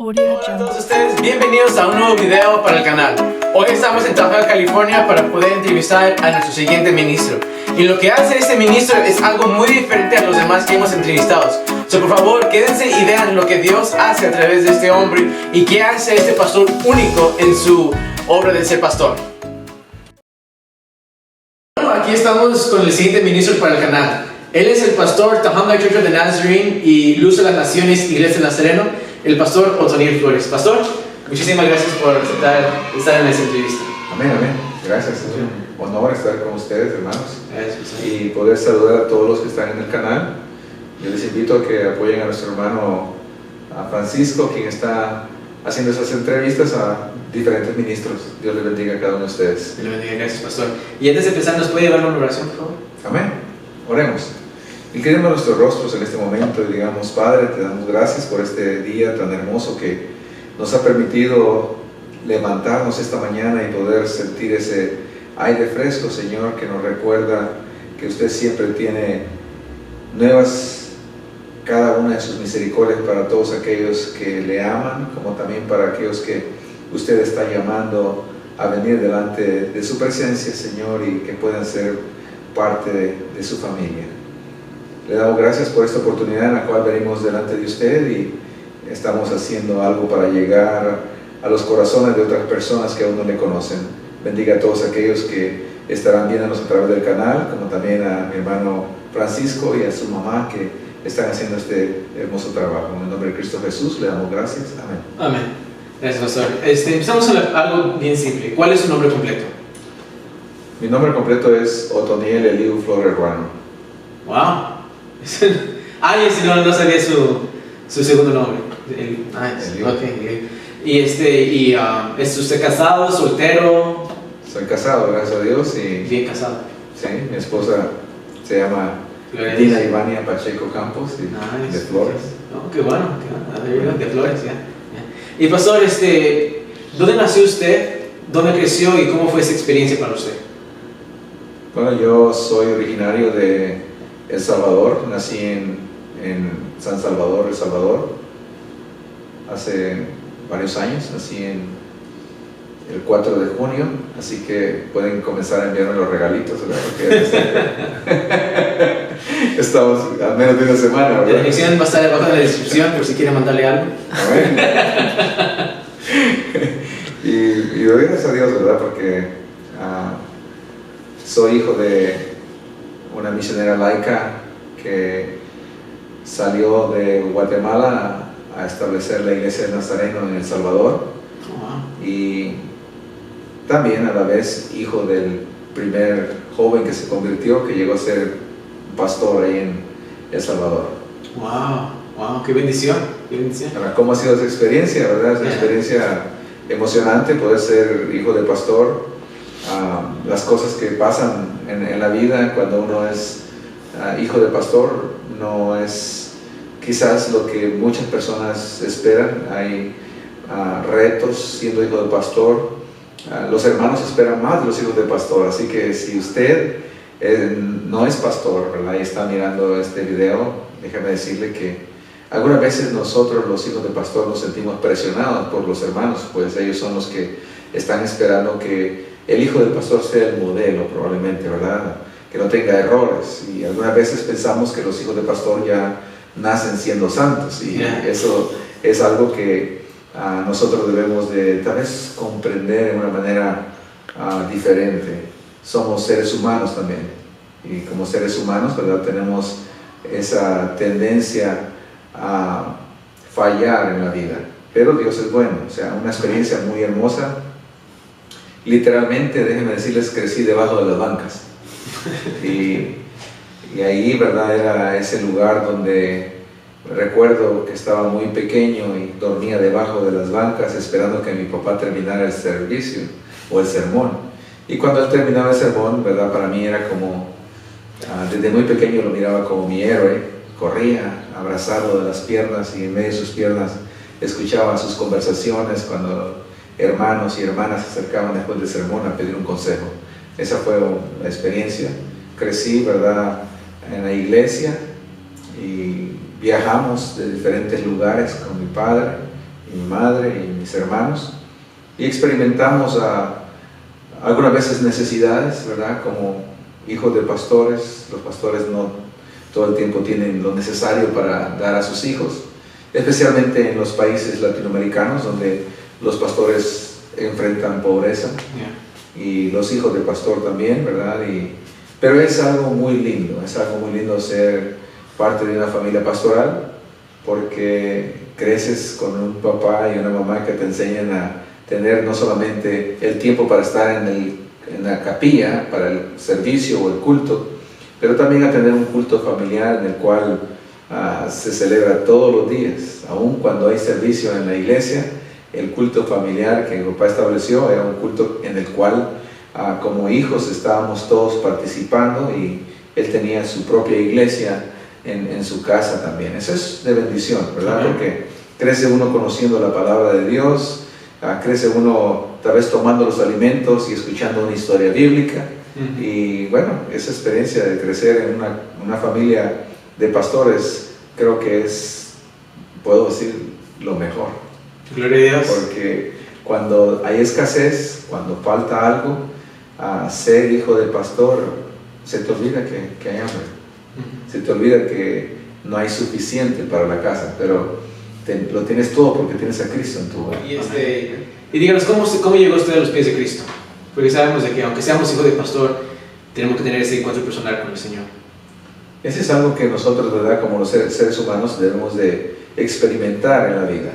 Audio Hola a todos Jungle. ustedes, bienvenidos a un nuevo video para el canal. Hoy estamos en Tahoe, California para poder entrevistar a nuestro siguiente ministro. Y lo que hace este ministro es algo muy diferente a los demás que hemos entrevistado. Por favor, quédense y vean lo que Dios hace a través de este hombre y qué hace este pastor único en su obra de ser pastor. Bueno, aquí estamos con el siguiente ministro para el canal. Él es el pastor Tahoma Church of the Nazarene y Luz de las Naciones, Iglesia Nazareno, el pastor Otoniel Flores. Pastor, muchísimas gracias por aceptar estar en esta entrevista. Amén, amén. Gracias. Es un honor estar con ustedes, hermanos. Gracias. Y poder saludar a todos los que están en el canal. Yo les invito a que apoyen a nuestro hermano a Francisco, quien está haciendo esas entrevistas a diferentes ministros. Dios les bendiga a cada uno de ustedes. Dios le bendiga, gracias, pastor. Y antes de empezar, ¿nos puede llevar una oración, por favor? Amén. Oremos. Inclinemos nuestros rostros en este momento y digamos: Padre, te damos gracias por este día tan hermoso que nos ha permitido levantarnos esta mañana y poder sentir ese aire fresco, Señor, que nos recuerda que usted siempre tiene nuevas cada una de sus misericordias para todos aquellos que le aman, como también para aquellos que usted está llamando a venir delante de su presencia, Señor, y que puedan ser parte de su familia. Le damos gracias por esta oportunidad en la cual venimos delante de usted y estamos haciendo algo para llegar a los corazones de otras personas que aún no le conocen. Bendiga a todos aquellos que estarán viéndonos a través del canal, como también a mi hermano Francisco y a su mamá que están haciendo este hermoso trabajo. En el nombre de Cristo Jesús le damos gracias. Amén. Amén. Gracias, pastor. Empezamos con algo bien simple. ¿Cuál es su nombre completo? Mi nombre completo es Otoniel Eliu Flores Ruano. Wow. Y si no sabía su segundo nombre. Eliu. Ok. Y ¿es usted casado, soltero? Soy casado, gracias a Dios, y Bien casado. sí, mi esposa se llama Gloria a Dina Dios. Ivania Pacheco Campos, y Nice. de Flores. Oh, qué bueno. De Flores, ya. Y pastor, ¿dónde nació usted? ¿Dónde creció y cómo fue esa experiencia para usted? Bueno, yo soy originario de El Salvador, nací en San Salvador, El Salvador, hace varios años, nací en el 4 de junio, así que pueden comenzar a enviarme los regalitos, ¿verdad? Porque estamos a menos de una semana, La ¿verdad? dirección va a estar debajo de la descripción por si quieren mandarle algo. Amén. y doy gracias a Dios, ¿verdad? Porque soy hijo de una misionera laica que salió de Guatemala a establecer la iglesia de Nazareno en El Salvador, y también a la vez hijo del primer joven que se convirtió, que llegó a ser pastor ahí en El Salvador. Wow, qué bendición, qué bendición. Ahora, ¿cómo ha sido esa experiencia, verdad? Es una experiencia emocionante poder ser hijo de pastor. Las cosas que pasan en la vida cuando uno es hijo de pastor no es quizás lo que muchas personas esperan. Hay retos siendo hijo de pastor. Los hermanos esperan más de los hijos de pastor, así que si usted no es pastor, ¿verdad?, y está mirando este video, déjeme decirle que algunas veces nosotros los hijos de pastor nos sentimos presionados por los hermanos, pues ellos son los que están esperando que el hijo del pastor sea el modelo, probablemente, ¿verdad?, que no tenga errores, y algunas veces pensamos que los hijos de pastor ya nacen siendo santos, y eso es algo que nosotros debemos de tal vez comprender de una manera diferente. Somos seres humanos también, y como seres humanos, ¿verdad?, tenemos esa tendencia a fallar en la vida, pero Dios es bueno. O sea, una experiencia muy hermosa. Literalmente, déjenme decirles, crecí debajo de las bancas, y ahí, ¿verdad?, era ese lugar donde recuerdo que estaba muy pequeño y dormía debajo de las bancas esperando que mi papá terminara el servicio o el sermón. Y cuando él terminaba el sermón, ¿verdad?, para mí era como, desde muy pequeño lo miraba como mi héroe. Corría abrazado de las piernas, y en medio de sus piernas escuchaba sus conversaciones cuando hermanos y hermanas se acercaban después del sermón a pedir un consejo. Esa fue la experiencia. Crecí, ¿verdad?, en la iglesia, y viajamos de diferentes lugares con mi padre, mi madre y mis hermanos, y experimentamos algunas veces necesidades, ¿verdad? Como hijos de pastores, los pastores no todo el tiempo tienen lo necesario para dar a sus hijos, especialmente en los países latinoamericanos donde los pastores enfrentan pobreza, y los hijos de pastor también, ¿verdad? Pero es algo muy lindo ser parte de una familia pastoral, porque creces con un papá y una mamá que te enseñan a tener no solamente el tiempo para estar en la capilla, para el servicio o el culto, pero también a tener un culto familiar en el cual se celebra todos los días. Aun cuando hay servicio en la iglesia, el culto familiar que mi papá estableció era un culto en el cual como hijos estábamos todos participando, y él tenía su propia iglesia en su casa también. Eso es de bendición, ¿verdad? Porque crece uno conociendo la palabra de Dios, crece uno tal vez tomando los alimentos y escuchando una historia bíblica. Y bueno, esa experiencia de crecer en una familia de pastores, creo que es, puedo decir, lo mejor. Gloria a Dios. Porque cuando hay escasez, cuando falta algo, ser hijo de pastor, se te olvida que hay hambre. Se te olvida que no hay suficiente para la casa, pero lo tienes todo porque tienes a Cristo en tu hogar. Y díganos, ¿cómo llegó usted a los pies de Cristo? Porque sabemos de que aunque seamos hijos de pastor, tenemos que tener ese encuentro personal con el Señor. Ese es algo que nosotros, ¿verdad?, como los seres humanos debemos de experimentar en la vida.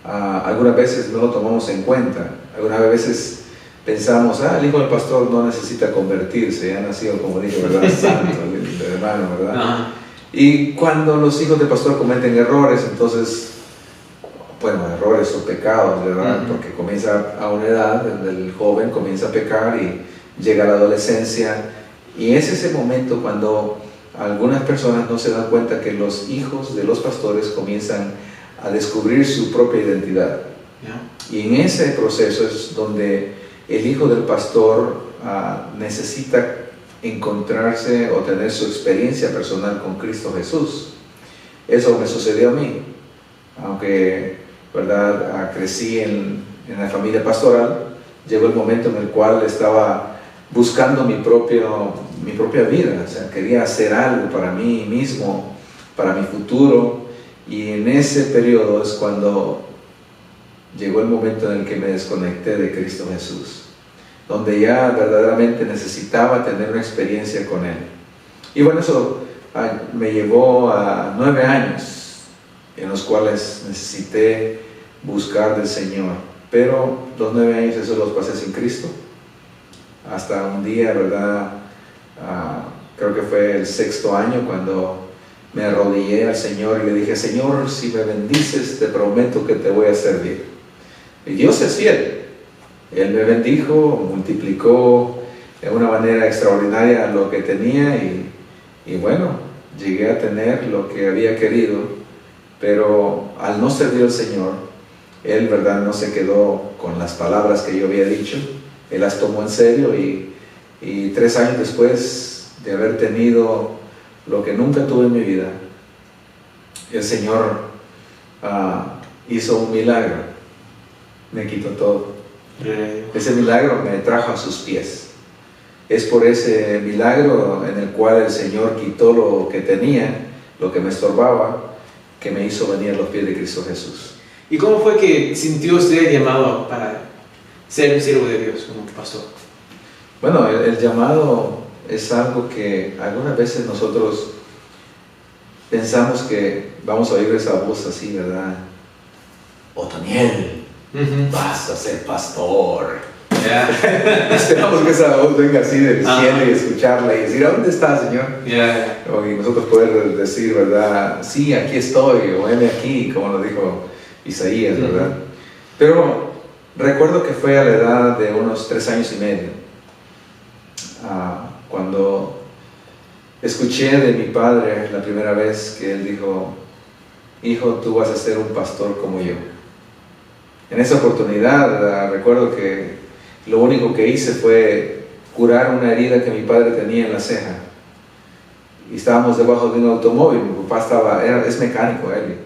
Algunas veces no lo tomamos en cuenta, algunas veces pensamos, el hijo del pastor no necesita convertirse, ya ha nacido, como dijo, ¿verdad?, santo, el hermano, ¿verdad? Y cuando los hijos del pastor cometen errores, entonces, bueno, errores o pecados, ¿verdad? Porque comienza a una edad donde el joven comienza a pecar y llega a la adolescencia, y es ese momento cuando algunas personas no se dan cuenta que los hijos de los pastores comienzan a descubrir su propia identidad. Y en ese proceso es donde el hijo del pastor necesita encontrarse o tener su experiencia personal con Cristo Jesús. Eso me sucedió a mí, aunque, ¿verdad?, crecí en la familia pastoral. Llegó el momento en el cual estaba buscando mi propia vida, o sea, quería hacer algo para mí mismo, para mi futuro, y en ese periodo es cuando llegó el momento en el que me desconecté de Cristo Jesús, donde ya verdaderamente necesitaba tener una experiencia con Él. Y bueno, eso me llevó a 9 años en los cuales necesité buscar del Señor, pero los 9 años esos los pasé sin Cristo, hasta un día, ¿verdad?, creo que fue el 6º año, cuando me arrodillé al Señor y le dije: Señor, si me bendices, te prometo que te voy a servir. Y Dios es fiel. Él me bendijo, multiplicó de una manera extraordinaria lo que tenía, y bueno, llegué a tener lo que había querido, pero al no servir al Señor, Él, ¿verdad?, no se quedó con las palabras que yo había dicho. Él las tomó en serio, y 3 años después de haber tenido lo que nunca tuve en mi vida, el Señor hizo un milagro, me quitó todo. Ese milagro me trajo a sus pies. Es por ese milagro en el cual el Señor quitó lo que tenía, lo que me estorbaba, que me hizo venir a los pies de Cristo Jesús. ¿Y cómo fue que sintió usted llamado para ser un siervo de Dios como pastor? Bueno, el llamado es algo que algunas veces nosotros pensamos que vamos a oír esa voz así, ¿verdad? Otoniel, vas a ser pastor. Esperamos que esa voz venga así del cielo y escucharla y decir: ¿a dónde está, Señor? Y nosotros poder decir, ¿verdad? Sí, aquí estoy, o heme aquí, como lo dijo Isaías, ¿verdad? Pero recuerdo que fue a la edad de unos 3 años y medio, cuando escuché de mi padre la primera vez que él dijo: hijo, tú vas a ser un pastor como yo. En esa oportunidad recuerdo que lo único que hice fue curar una herida que mi padre tenía en la ceja, y estábamos debajo de un automóvil. Mi papá es mecánico él,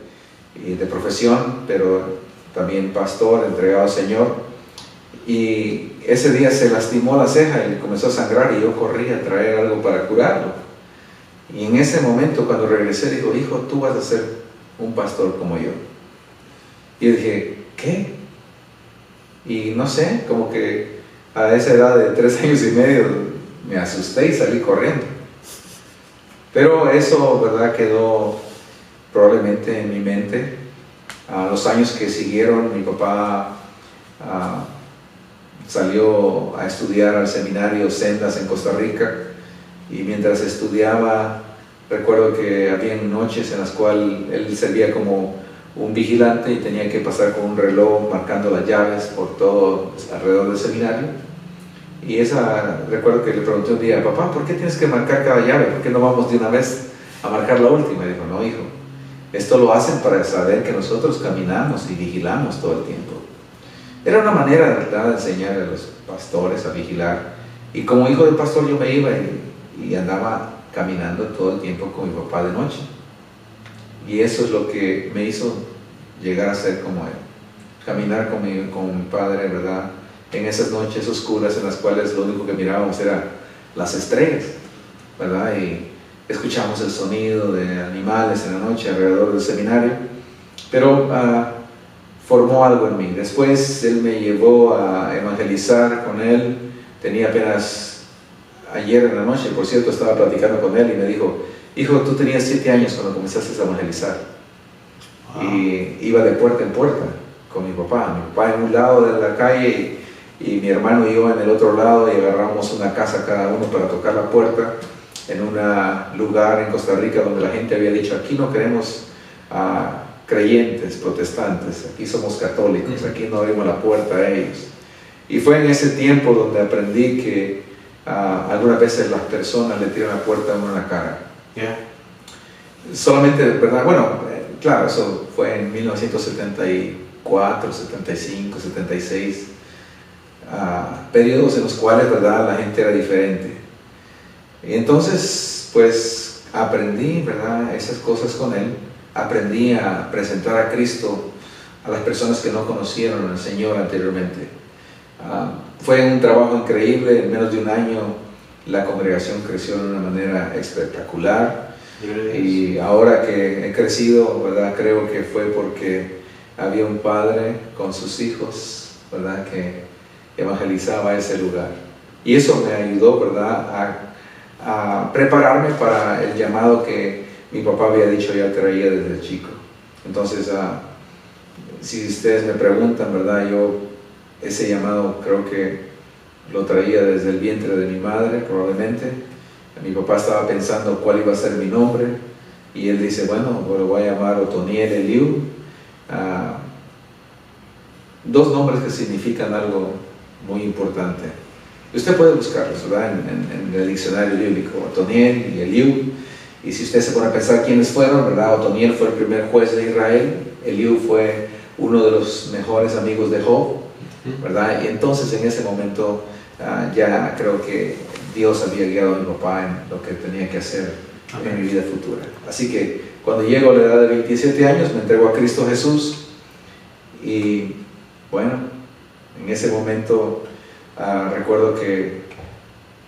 y de profesión, pero también pastor, entregado al Señor. Y ese día se lastimó la ceja y comenzó a sangrar y yo corrí a traer algo para curarlo. Y en ese momento cuando regresé dijo, hijo, tú vas a ser un pastor como yo. Y yo dije, ¿qué? Y no sé, como que a esa edad de 3 años y medio me asusté y salí corriendo. Pero eso, ¿verdad?, quedó probablemente en mi mente. A los años que siguieron, mi papá salió a estudiar al seminario Sendas en Costa Rica, y mientras estudiaba recuerdo que había noches en las cuales él servía como un vigilante y tenía que pasar con un reloj marcando las llaves por todo alrededor del seminario. Y recuerdo que le pregunté un día, papá, ¿por qué tienes que marcar cada llave? ¿Por qué no vamos de una vez a marcar la última? Y dijo, no, hijo, esto lo hacen para saber que nosotros caminamos y vigilamos todo el tiempo. Era una manera, ¿verdad?, de enseñar a los pastores a vigilar. Y como hijo de pastor yo me iba y andaba caminando todo el tiempo con mi papá de noche. Y eso es lo que me hizo llegar a ser como él. Caminar con mi padre, ¿verdad?, en esas noches oscuras en las cuales lo único que mirábamos era las estrellas, ¿verdad? Y escuchamos el sonido de animales en la noche alrededor del seminario. Pero formó algo en mí. Después él me llevó a evangelizar con él. Tenía apenas ayer en la noche, por cierto, estaba platicando con él y me dijo, hijo, tú tenías 7 años cuando comenzaste a evangelizar. Wow. Y iba de puerta en puerta con mi papá en un lado de la calle y mi hermano y yo en el otro lado, y agarramos una casa cada uno para tocar la puerta en un lugar en Costa Rica donde la gente había dicho, aquí no queremos creyentes, protestantes, aquí somos católicos, aquí no abrimos la puerta a ellos. Y fue en ese tiempo donde aprendí que algunas veces las personas le tiran la puerta a uno en la cara. Yeah. Solamente, ¿verdad? Bueno, claro, eso fue en 1974, 75, 76, periodos en los cuales, ¿verdad?, la gente era diferente. Y entonces, pues, aprendí, ¿verdad?, esas cosas con él. Aprendí a presentar a Cristo a las personas que no conocieron al Señor anteriormente. Fue un trabajo increíble. En menos de un año la congregación creció de una manera espectacular. Y ahora que he crecido, ¿verdad?, creo que fue porque había un padre con sus hijos, ¿verdad?, que evangelizaba ese lugar. Y eso me ayudó, ¿verdad?, a prepararme para el llamado que mi papá había dicho ya traía desde chico. Entonces, si ustedes me preguntan, ¿verdad?, yo ese llamado creo que lo traía desde el vientre de mi madre, probablemente. Mi papá estaba pensando cuál iba a ser mi nombre, y él dice, bueno, lo voy a llamar Otoniel Eliu. 2 nombres que significan algo muy importante. Usted puede buscarlos, ¿verdad?, en el diccionario bíblico, Otoniel y Eliu. Y si usted se pone a pensar quiénes fueron, ¿verdad?, Otoniel fue el primer juez de Israel, Eliu fue uno de los mejores amigos de Job, ¿verdad? Y entonces en ese momento ya creo que Dios había guiado a mi papá en lo que tenía que hacer en mi vida futura. Así que cuando llego a la edad de 27 años me entrego a Cristo Jesús, y bueno, en ese momento recuerdo que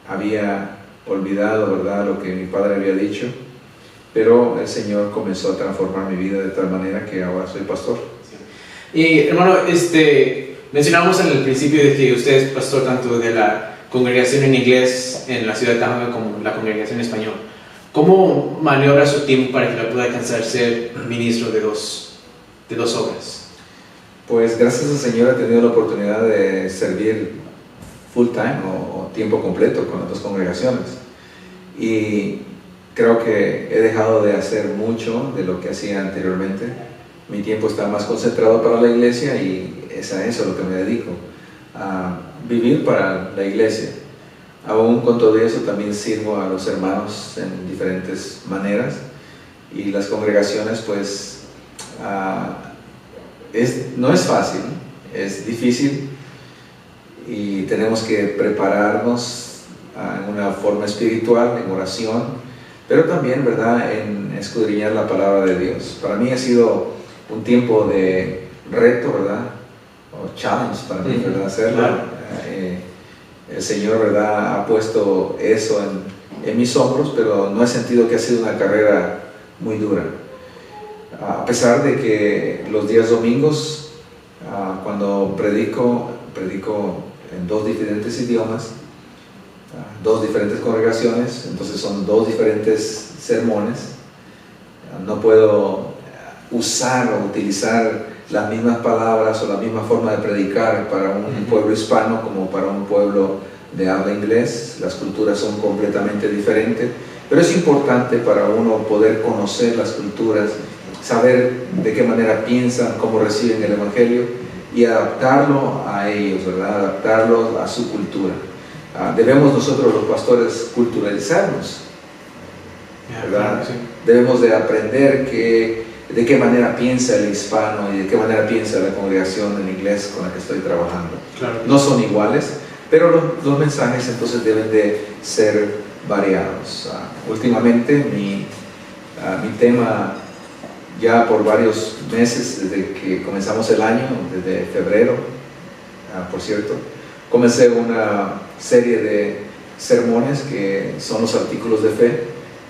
había olvidado, ¿verdad?, lo que mi padre había dicho, pero el Señor comenzó a transformar mi vida de tal manera que ahora soy pastor. Sí. Y hermano, mencionamos en el principio de que usted es pastor tanto de la congregación en inglés en la ciudad de Tacna como la congregación en español. ¿Cómo maniobra su tiempo para que le pueda alcanzar ser ministro de dos obras? Pues gracias al Señor he tenido la oportunidad de servir full time o tiempo completo con las 2 congregaciones, y creo que he dejado de hacer mucho de lo que hacía anteriormente. Mi tiempo está más concentrado para la iglesia y es a eso lo que me dedico, a vivir para la iglesia. Aún con todo eso también sirvo a los hermanos en diferentes maneras, y las congregaciones pues no es fácil, es difícil, y tenemos que prepararnos en una forma espiritual, en oración, pero también, ¿verdad?, en escudriñar la palabra de Dios. Para mí ha sido un tiempo de reto, ¿verdad? O challenge para mí, ¿verdad? Hacerlo. Claro. El Señor, ¿verdad? Ha puesto eso en mis hombros, pero no he sentido que ha sido una carrera muy dura. A pesar de que los días domingos, cuando predico en 2 diferentes idiomas, 2 diferentes congregaciones, entonces son 2 diferentes sermones. No puedo usar o utilizar las mismas palabras o la misma forma de predicar para un pueblo hispano como para un pueblo de habla inglés. Las culturas son completamente diferentes, pero es importante para uno poder conocer las culturas, saber de qué manera piensan, cómo reciben el Evangelio y adaptarlo a ellos, ¿verdad? Adaptarlo a su cultura. Debemos nosotros los pastores culturalizarnos, ¿verdad? Sí. Debemos de aprender de qué manera piensa el hispano y de qué manera piensa la congregación en inglés con la que estoy trabajando. Claro. No son iguales, pero los mensajes entonces deben de ser variados. Últimamente mi tema, ya por varios meses desde que comenzamos el año, desde febrero, por cierto, comencé una serie de sermones que son los artículos de fe.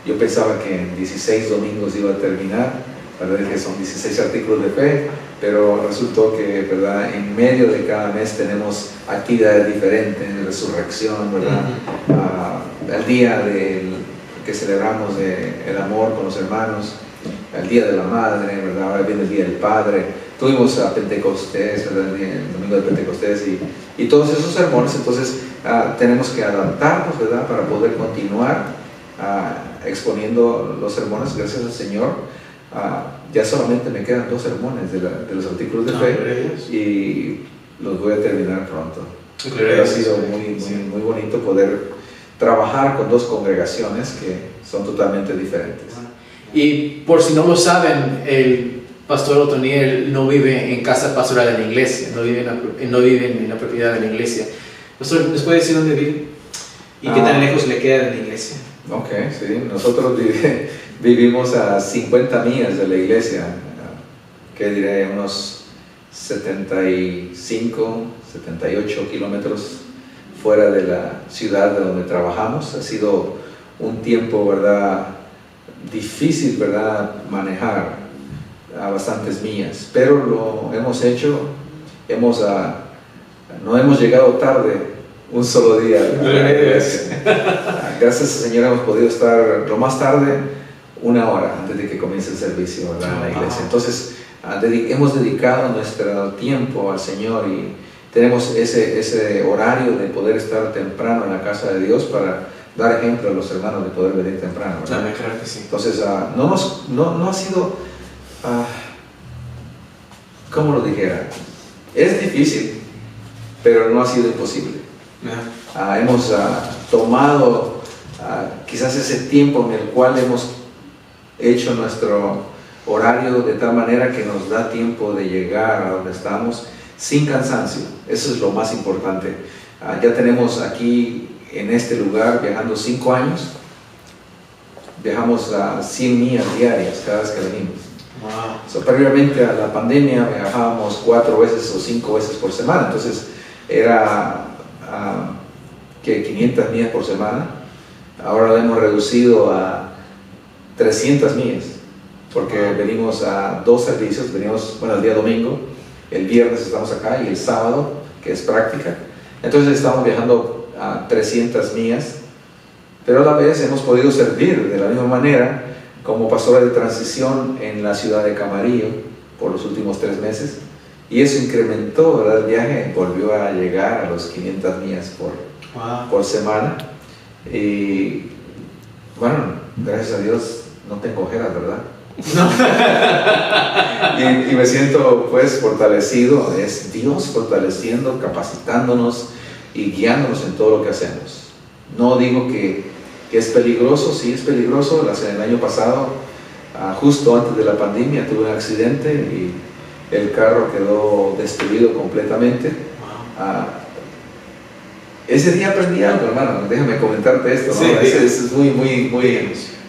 Yo pensaba que en 16 domingos iba a terminar, ¿verdad? Que son 16 artículos de fe, pero resultó que, ¿verdad? En medio de cada mes tenemos actividades diferentes, resurrección, ¿verdad? El día que celebramos el amor con los hermanos, el día de la madre, ¿verdad? Ahora viene el día del padre. Tuvimos a Pentecostés, ¿verdad? El domingo de Pentecostés y todos esos sermones. Entonces tenemos que adaptarnos, ¿verdad? Para poder continuar exponiendo los sermones. Gracias al Señor, ya solamente me quedan 2 sermones de los artículos de fe y los voy a terminar pronto. Pero ha sido muy bonito poder trabajar con 2 congregaciones que son totalmente diferentes. Y por si no lo saben, el pastor Otoniel no vive en casa pastoral en la iglesia, no vive en la propiedad de la iglesia. Pastor, ¿nos puede decir dónde vive? ¿Y qué tan lejos le queda de la iglesia? Ok, sí, nosotros vivimos a 50 millas de la iglesia, que diré unos 75, 78 kilómetros fuera de la ciudad de donde trabajamos. Ha sido un tiempo, ¿verdad?, difícil, ¿verdad?, manejar a bastantes millas, pero lo hemos hecho. No hemos llegado tarde un solo día. Gracias al Señor hemos podido estar lo más tarde 1 hora antes de que comience el servicio, ¿verdad?, en la iglesia. Entonces hemos dedicado nuestro tiempo al Señor y tenemos ese horario de poder estar temprano en la casa de Dios para dar ejemplo a los hermanos de poder venir temprano, ¿verdad? Claro que sí. Entonces no ha sido, ¿cómo lo dijera? Es difícil, pero no ha sido imposible. Hemos tomado quizás ese tiempo en el cual hemos hecho nuestro horario de tal manera que nos da tiempo de llegar a donde estamos sin cansancio. Eso es lo más importante. Ya tenemos aquí en este lugar viajando 5 años. Viajamos a 100 millas diarias cada vez que venimos. Wow. Previamente a la pandemia viajábamos 4 veces o 5 veces por semana. Entonces era 500 millas por semana. Ahora lo hemos reducido a 300 millas, porque venimos a 2 servicios. Venimos, el día domingo, el viernes estamos acá y el sábado, que es práctica. Entonces estamos viajando a 300 millas, pero a la vez hemos podido servir de la misma manera como pastores de transición en la ciudad de Camarillo por los últimos 3 meses, y eso incrementó, ¿verdad? El viaje volvió a llegar a los 500 millas por semana. Y bueno, gracias a Dios no tengo ojeras, ¿verdad? y me siento pues fortalecido. Es Dios fortaleciendo, capacitándonos y guiándonos en todo lo que hacemos. No digo que es peligroso. Sí es peligroso. El año pasado, justo antes de la pandemia, tuve un accidente y el carro quedó destruido completamente. Ese día aprendí algo, hermano. Déjame comentarte esto, ¿no? Sí, es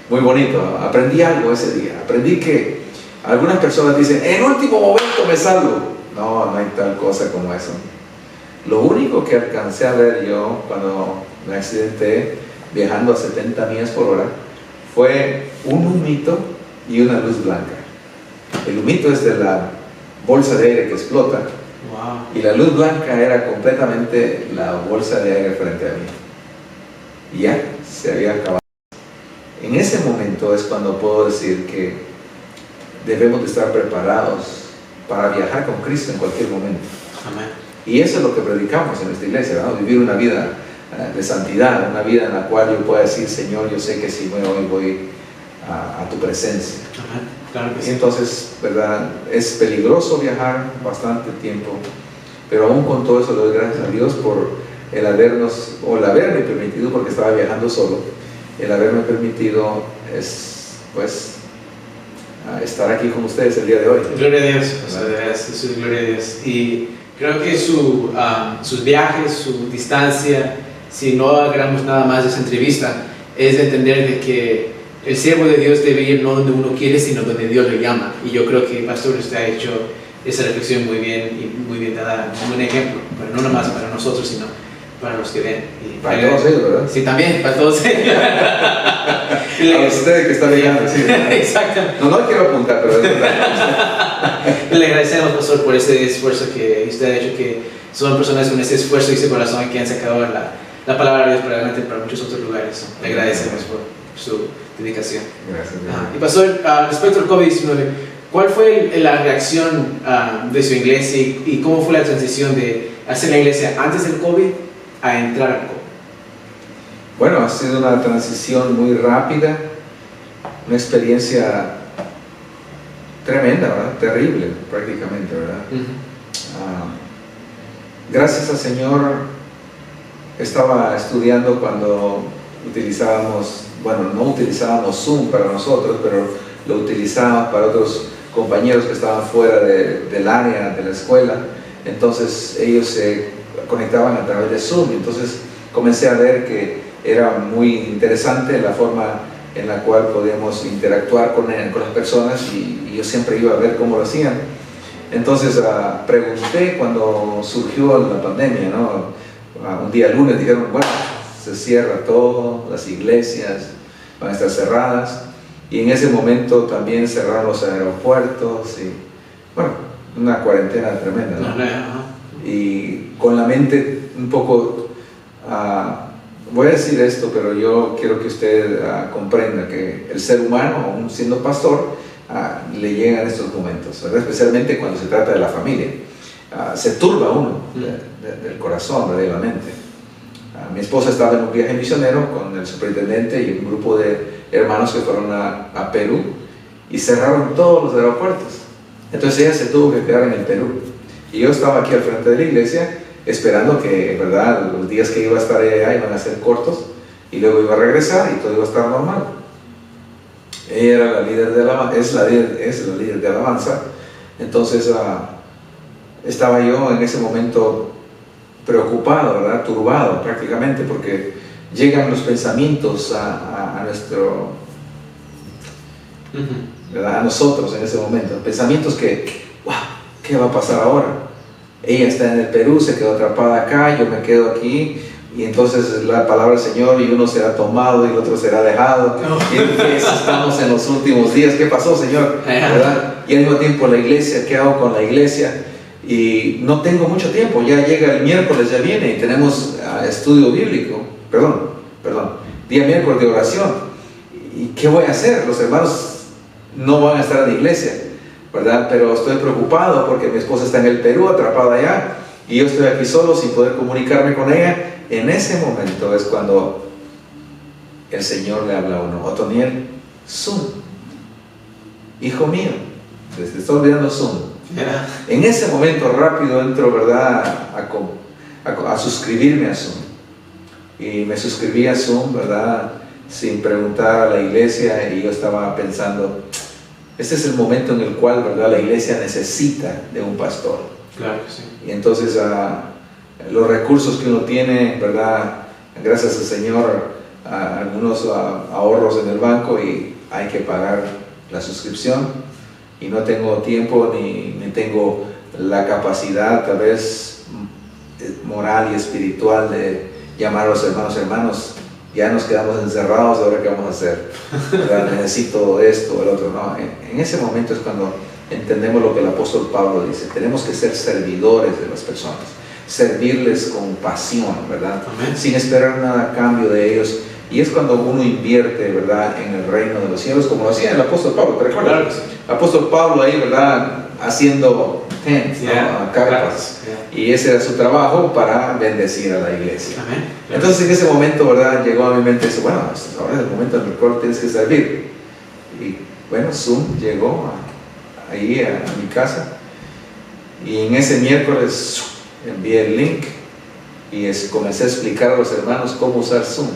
muy bonito. Aprendí algo ese día. Aprendí que algunas personas dicen: en último momento me salvo. No, no hay tal cosa como eso. Lo único que alcancé a ver yo cuando me accidenté viajando a 70 millas por hora fue un humito y una luz blanca. El humito es de la bolsa de aire que explota. Wow. Y la luz blanca era completamente la bolsa de aire frente a mí. Y ya, se había acabado. En ese momento es cuando puedo decir que debemos de estar preparados para viajar con Cristo en cualquier momento. Amén. Y eso es lo que predicamos en esta iglesia, ¿no? Vivir una vida de santidad, una vida en la cual yo pueda decir, Señor, yo sé que si hoy voy a tu presencia. Amén. Claro que Y sí. entonces, ¿verdad? Es peligroso viajar bastante tiempo, pero aún con todo eso le doy gracias a Dios por el habernos, o el haberme permitido, porque estaba viajando solo, el haberme permitido pues, estar aquí con ustedes el día de hoy. Gloria a Dios, o sea, de veras, eso es gloria a Dios. Y creo que sus viajes, su distancia, si no hagamos nada más de esa entrevista, es de entender de que el siervo de Dios debe ir no donde uno quiere, sino donde Dios le llama. Y yo creo que Pastor usted ha hecho esa reflexión muy bien y muy bien dada, un buen ejemplo, pero no nada más para nosotros, sino para los que ven. Y Para todos ellos, ¿verdad? Sí, también, para todos ellos. A usted que está llegando, sí. Exactamente. No quiero apuntar, pero es verdad. Le agradecemos, Pastor, por ese esfuerzo que usted ha hecho, que son personas con ese esfuerzo y ese corazón que han sacado la palabra de Dios para adelante para muchos otros lugares. Le agradecemos por su dedicación. Gracias. Y Pastor, respecto al COVID-19, ¿cuál fue la reacción de su iglesia y cómo fue la transición de hacer la iglesia antes del COVID a entrar al COVID? Bueno, ha sido una transición muy rápida, una experiencia tremenda, ¿verdad? Terrible, prácticamente, ¿verdad? Gracias al Señor, estaba estudiando cuando utilizábamos, bueno, no utilizábamos Zoom para nosotros, pero lo utilizábamos para otros compañeros que estaban fuera del área de la escuela. Entonces ellos se conectaban a través de Zoom. Entonces comencé a ver que era muy interesante la forma en la cual podíamos interactuar con las personas, y yo siempre iba a ver cómo lo hacían. Entonces pregunté cuando surgió la pandemia, ¿no? Un día lunes dijeron, bueno, se cierra todo, las iglesias van a estar cerradas, y en ese momento también cerraron los aeropuertos, y bueno, una cuarentena tremenda, ¿no? Y con la mente un poco, voy a decir esto, pero yo quiero que usted comprenda que el ser humano, aún siendo pastor, le llegan estos momentos, ¿verdad? Especialmente cuando se trata de la familia. Se turba uno del corazón, de la mente. Mi esposa estaba en un viaje misionero con el superintendente y un grupo de hermanos que fueron a Perú, y cerraron todos los aeropuertos. Entonces ella se tuvo que quedar en el Perú, y yo estaba aquí al frente de la iglesia esperando que, ¿verdad?, los días que iba a estar allá iban a ser cortos, y luego iba a regresar y todo iba a estar normal. Ella era la líder de alabanza, es la líder de alabanza. Entonces estaba yo en ese momento preocupado, ¿verdad?, turbado prácticamente, porque llegan los pensamientos a nuestro, ¿verdad?, a nosotros en ese momento, pensamientos que, wow, ¿qué va a pasar ahora? Ella está en el Perú, se quedó atrapada acá, yo me quedo aquí, y entonces la palabra del Señor, y uno será tomado y el otro será dejado, y entonces estamos en los últimos días. ¿Qué pasó, Señor? ¿Verdad? Y al mismo tiempo la iglesia, ¿qué hago con la iglesia? Y no tengo mucho tiempo, ya llega el miércoles, ya viene, y tenemos estudio bíblico, día miércoles de oración, ¿y qué voy a hacer? Los hermanos no van a estar en la iglesia, ¿verdad? Pero estoy preocupado porque mi esposa está en el Perú, atrapada allá, y yo estoy aquí solo sin poder comunicarme con ella. En ese momento es cuando el Señor le habla a uno: Otoniel, Zoom, hijo mío, te estoy olvidando Zoom. En ese momento rápido entro, ¿verdad?, a suscribirme a Zoom, y me suscribí a Zoom, ¿verdad?, sin preguntar a la iglesia, y yo estaba pensando, este es el momento en el cual, ¿verdad?, la iglesia necesita de un pastor. Claro que sí. Y entonces los recursos que uno tiene, ¿verdad?, gracias al Señor, algunos ahorros en el banco, y hay que pagar la suscripción, y no tengo tiempo ni tengo la capacidad tal vez moral y espiritual de llamar a los hermanos, hermanos, ya nos quedamos encerrados, ahora qué vamos a hacer, ¿verdad? Necesito esto o el otro. No, en ese momento es cuando entendemos lo que el apóstol Pablo dice. Tenemos que ser servidores de las personas, servirles con pasión, ¿verdad? Amén. Sin esperar nada a cambio de ellos. Y es cuando uno invierte, ¿verdad?, en el reino de los cielos, como lo hacía el apóstol Pablo. ¿Te recuerdas? Claro que sí. El apóstol Pablo ahí, ¿verdad?, haciendo tents, Yeah, ¿no? Carpas. yeah. Y ese era su trabajo para bendecir a la iglesia. Amén. Entonces en ese momento, ¿verdad?, llegó a mi mente eso. Bueno, ahora es el momento en el cual tienes que servir. Y bueno, Zoom llegó ahí a mi casa. Y en ese miércoles envié el link y comencé a explicar a los hermanos cómo usar Zoom.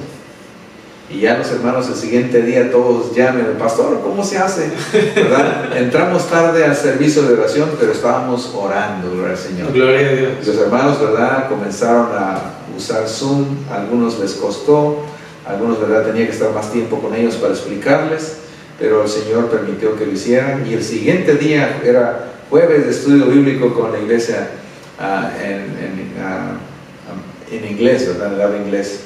Y ya los hermanos el siguiente día todos llamen, pastor, ¿cómo se hace? ¿Verdad? Entramos tarde al servicio de oración, pero estábamos orando, gloria al Señor. Gloria a Dios. Los hermanos, ¿verdad?, comenzaron a usar Zoom, a algunos les costó, a algunos, ¿verdad?, tenía que estar más tiempo con ellos para explicarles, pero el Señor permitió que lo hicieran. Y el siguiente día era jueves de estudio bíblico con la iglesia en inglés, ¿verdad?, en el habla inglés.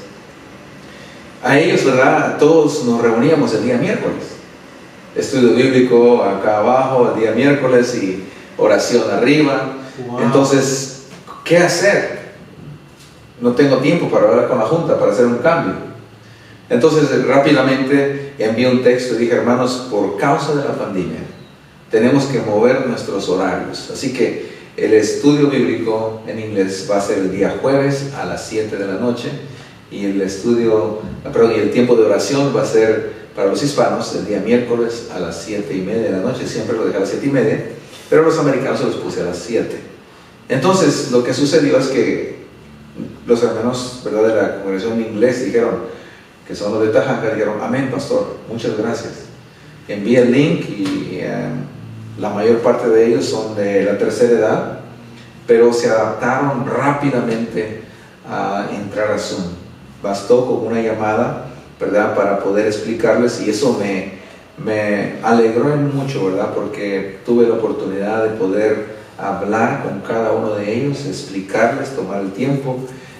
A ellos, ¿verdad?, todos nos reuníamos el día miércoles. Estudio bíblico acá abajo el día miércoles y oración arriba. Wow. Entonces, ¿qué hacer? No tengo tiempo para hablar con la junta, para hacer un cambio. Entonces, rápidamente envié un texto y dije, hermanos, por causa de la pandemia, tenemos que mover nuestros horarios. Así que el estudio bíblico en inglés va a ser el día jueves a las 7 de la noche. Y el tiempo de oración va a ser para los hispanos el día miércoles a las 7:30 de la noche. Siempre lo dejé a las 7:30, pero los americanos se los puse a las 7. Entonces, lo que sucedió es que los hermanos, ¿verdad?, de la congregación en inglés dijeron, que son los de Tajanga, dijeron, amén, pastor, muchas gracias. Envié el link y la mayor parte de ellos son de la tercera edad, pero se adaptaron rápidamente a entrar a Zoom. Bastó con una llamada, ¿verdad?, para poder explicarles, y eso me alegró en mucho, ¿verdad?, porque tuve la oportunidad de poder hablar con cada uno de ellos, explicarles, tomar el tiempo,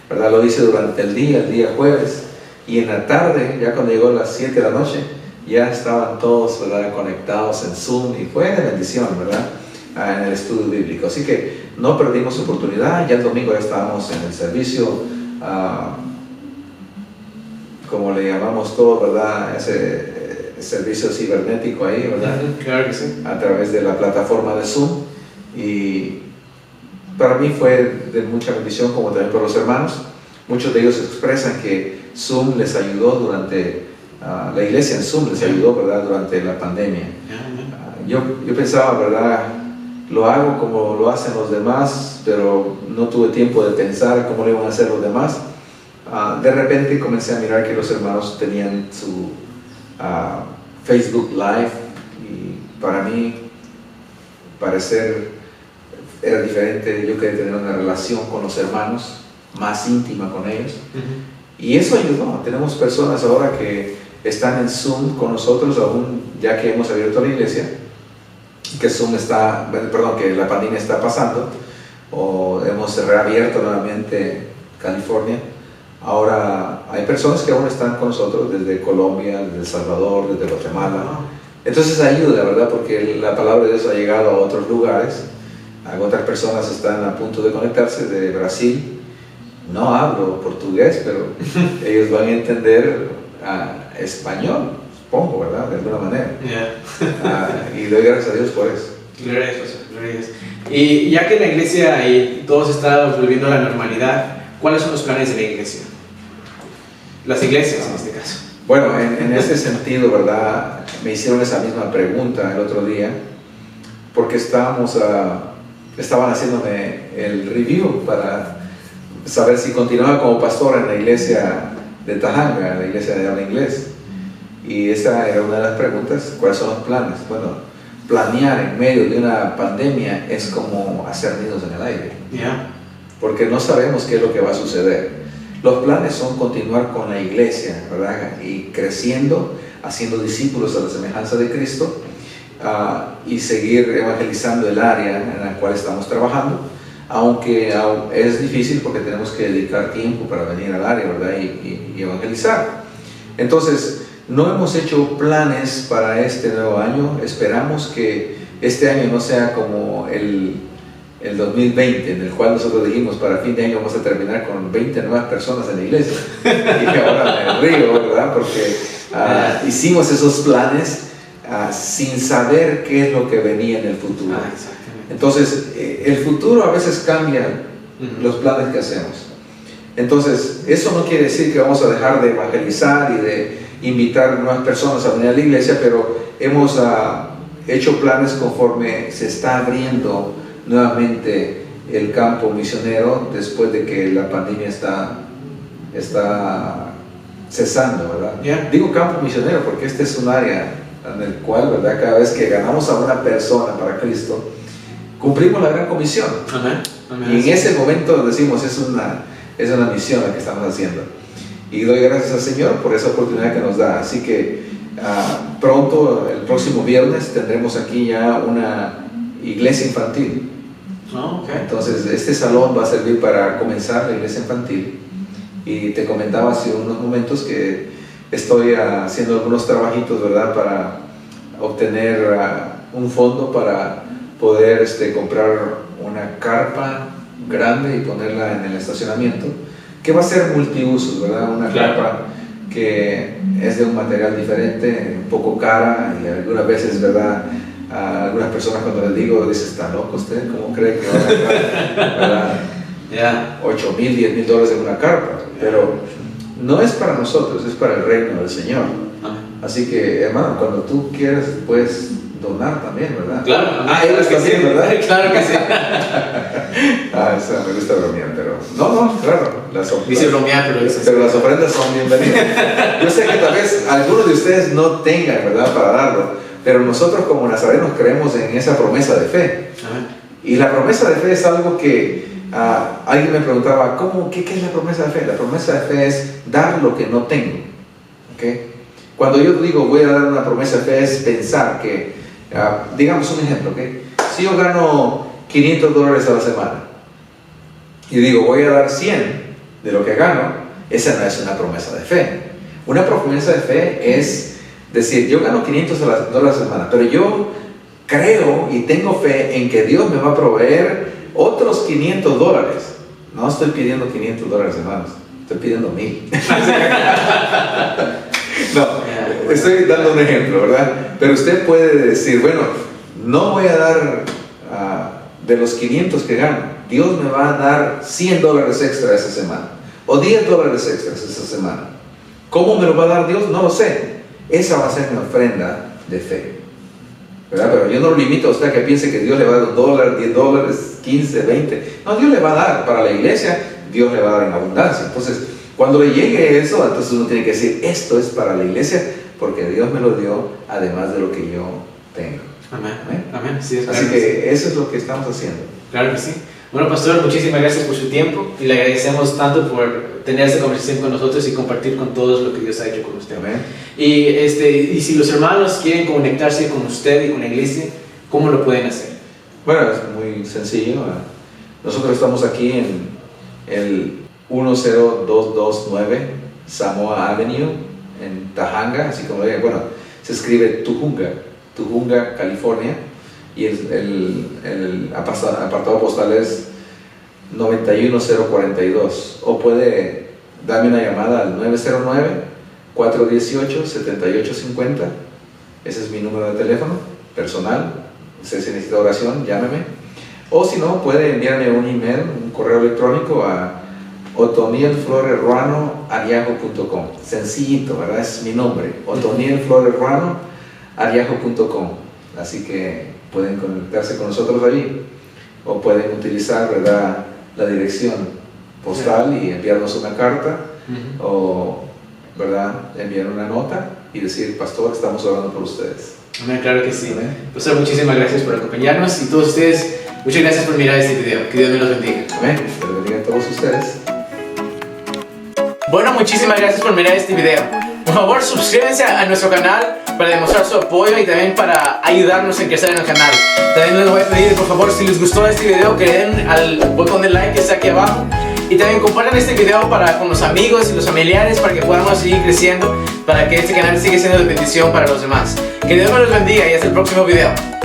¿verdad? Lo hice durante el día jueves, y en la tarde, ya cuando llegó a las 7 de la noche, ya estaban todos, ¿verdad?, conectados en Zoom, y fue de bendición, ¿verdad?, en el estudio bíblico. Así que no perdimos oportunidad. Ya el domingo ya estábamos en el servicio, como le llamamos todo, ¿verdad?, ese servicio cibernético ahí, ¿verdad? Claro que sí. A través de la plataforma de Zoom. Y para mí fue de mucha bendición, como también para los hermanos. Muchos de ellos expresan que Zoom les ayudó durante, la iglesia en Zoom les ayudó, ¿verdad?, durante la pandemia. Yo pensaba, ¿verdad?, lo hago como lo hacen los demás, pero no tuve tiempo de pensar cómo lo iban a hacer los demás. De repente comencé a mirar que los hermanos tenían su Facebook Live, y para mí parecer era diferente. Yo quería tener una relación con los hermanos más íntima con ellos, y eso ayudó. Tenemos personas ahora que están en Zoom con nosotros, aún ya que hemos abierto la iglesia, que que la pandemia está pasando, o hemos reabierto nuevamente California. Ahora hay personas que aún están con nosotros desde Colombia, desde El Salvador, desde Guatemala. Entonces ayuda, ¿verdad?, porque la palabra de Dios ha llegado a otros lugares. Otras personas están a punto de conectarse de Brasil. No hablo portugués, pero ellos van a entender español, supongo, ¿verdad?, de alguna manera. Y doy gracias a Dios por eso. Gloria a Dios, gloria a Dios. Y ya que la iglesia y todos están volviendo a la normalidad, ¿cuáles son los planes de la iglesia? Las iglesias en este caso. Bueno, en ese sentido, ¿verdad?, me hicieron esa misma pregunta el otro día, porque estaban haciéndome el review para saber si continuaba como pastor en la iglesia de Tajanga, la iglesia de habla inglés. Y esa era una de las preguntas: ¿cuáles son los planes? Bueno, planear en medio de una pandemia es como hacer nidos en el aire, porque no sabemos qué es lo que va a suceder. Los planes son continuar con la iglesia, ¿verdad?, y creciendo, haciendo discípulos a la semejanza de Cristo, y seguir evangelizando el área en la cual estamos trabajando, aunque es difícil porque tenemos que dedicar tiempo para venir al área, ¿verdad? Y evangelizar. Entonces, no hemos hecho planes para este nuevo año. Esperamos que este año no sea como el 2020, en el cual nosotros dijimos para fin de año vamos a terminar con 20 nuevas personas en la iglesia. Y ahora me río, ¿verdad? Porque hicimos esos planes sin saber qué es lo que venía en el futuro. Entonces, el futuro a veces cambia los planes que hacemos. Entonces, eso no quiere decir que vamos a dejar de evangelizar y de invitar nuevas personas a venir a la iglesia, pero hemos hecho planes conforme se está abriendo nuevamente el campo misionero después de que la pandemia está cesando, ¿verdad? Yeah. Digo campo misionero porque este es un área en el cual, ¿verdad? Cada vez que ganamos a una persona para Cristo, cumplimos la gran comisión. Amén. Y en ese momento decimos, es una misión la que estamos haciendo. Y doy gracias al Señor por esa oportunidad que nos da. Así que pronto, el próximo viernes, tendremos aquí ya una iglesia infantil. Oh, okay. Entonces, este salón va a servir para comenzar la iglesia infantil. Y te comentaba hace unos momentos que estoy haciendo algunos trabajitos, ¿verdad? Para obtener un fondo para poder comprar una carpa grande y ponerla en el estacionamiento, que va a ser multiusos, ¿verdad? Una carpa que es de un material diferente, un poco cara, y algunas veces, ¿verdad? A algunas personas cuando les digo, dicen, ¿está loco usted? ¿Cómo cree que va a gastar, ¿verdad? $8,000, $10,000 en una carpa? Pero no es para nosotros, es para el reino del Señor. Así que, hermano, cuando tú quieras, puedes donar también, ¿verdad? Claro. Ellos también, ¿verdad? Claro que sí. Me gusta bromear, pero... No, claro. Dice bromear, pero las ofrendas son bienvenidas. Yo sé que tal vez algunos de ustedes no tengan, ¿verdad?, para darlo, pero nosotros como nazarenos creemos en esa promesa de fe. Y la promesa de fe es algo que alguien me preguntaba, ¿qué es la promesa de fe? La promesa de fe es dar lo que no tengo. ¿Okay? Cuando yo digo voy a dar una promesa de fe es pensar que, digamos un ejemplo, ¿okay? Si yo gano $500 a la semana y digo voy a dar 100 de lo que gano, esa no es una promesa de fe. Una promesa de fe es decir, yo gano $500 a la semana, pero yo creo y tengo fe en que Dios me va a proveer otros $500. No estoy pidiendo $500, hermanos, estoy pidiendo 1,000. No, estoy dando un ejemplo, ¿verdad? Pero usted puede decir, bueno, no voy a dar de los 500 que gano, Dios me va a dar $100 extra esa semana, o $10 extras esa semana. ¿Cómo me lo va a dar Dios? No lo sé. Esa va a ser mi ofrenda de fe, ¿verdad? Pero yo no lo limito a usted a que piense que Dios le va a dar $1, $10, 15, 20. No, Dios le va a dar para la iglesia, Dios le va a dar en abundancia. Entonces, cuando le llegue eso, entonces uno tiene que decir, esto es para la iglesia, porque Dios me lo dio, además de lo que yo tengo. Amén. Sí, así que eso es lo que estamos haciendo. Claro que sí. Bueno, pastor, muchísimas gracias por su tiempo y le agradecemos tanto por tener esta conversación con nosotros y compartir con todos lo que Dios ha hecho con usted. Amén. Y si los hermanos quieren conectarse con usted y con la iglesia, ¿cómo lo pueden hacer? Bueno, es muy sencillo. Nosotros estamos aquí en el 10229 Samoa Avenue en Tahanga, así como bueno, se escribe Tujunga, California, y el apartado postal es 91042, o puede darme una llamada al 909-418-7850. Ese es mi número de teléfono personal. Usted si necesita oración, llámeme, o si no, puede enviarme un email, un correo electrónico a otonielflorerruano@yahoo.com. Sencillito, ¿verdad? Es mi nombre, otonielflorerruano@yahoo.com. Así que pueden conectarse con nosotros allí, o pueden utilizar, ¿verdad?, la dirección postal y enviarnos una carta, o, ¿verdad?, enviar una nota y decir, pastor, estamos orando por ustedes. Amén, claro que sí. Amén. Pastor, muchísimas gracias por acompañarnos, y todos ustedes, muchas gracias por mirar este video. Que Dios me los bendiga. Amén. Que les bendiga a todos ustedes. Bueno, muchísimas gracias por mirar este video. Por favor, suscríbanse a nuestro canal para demostrar su apoyo y también para ayudarnos en crecer en el canal. También les voy a pedir, por favor, si les gustó este video, que den al botón de like que está aquí abajo. Y también compartan este video con los amigos y los familiares para que podamos seguir creciendo, para que este canal siga siendo de bendición para los demás. Que Dios me los bendiga y hasta el próximo video.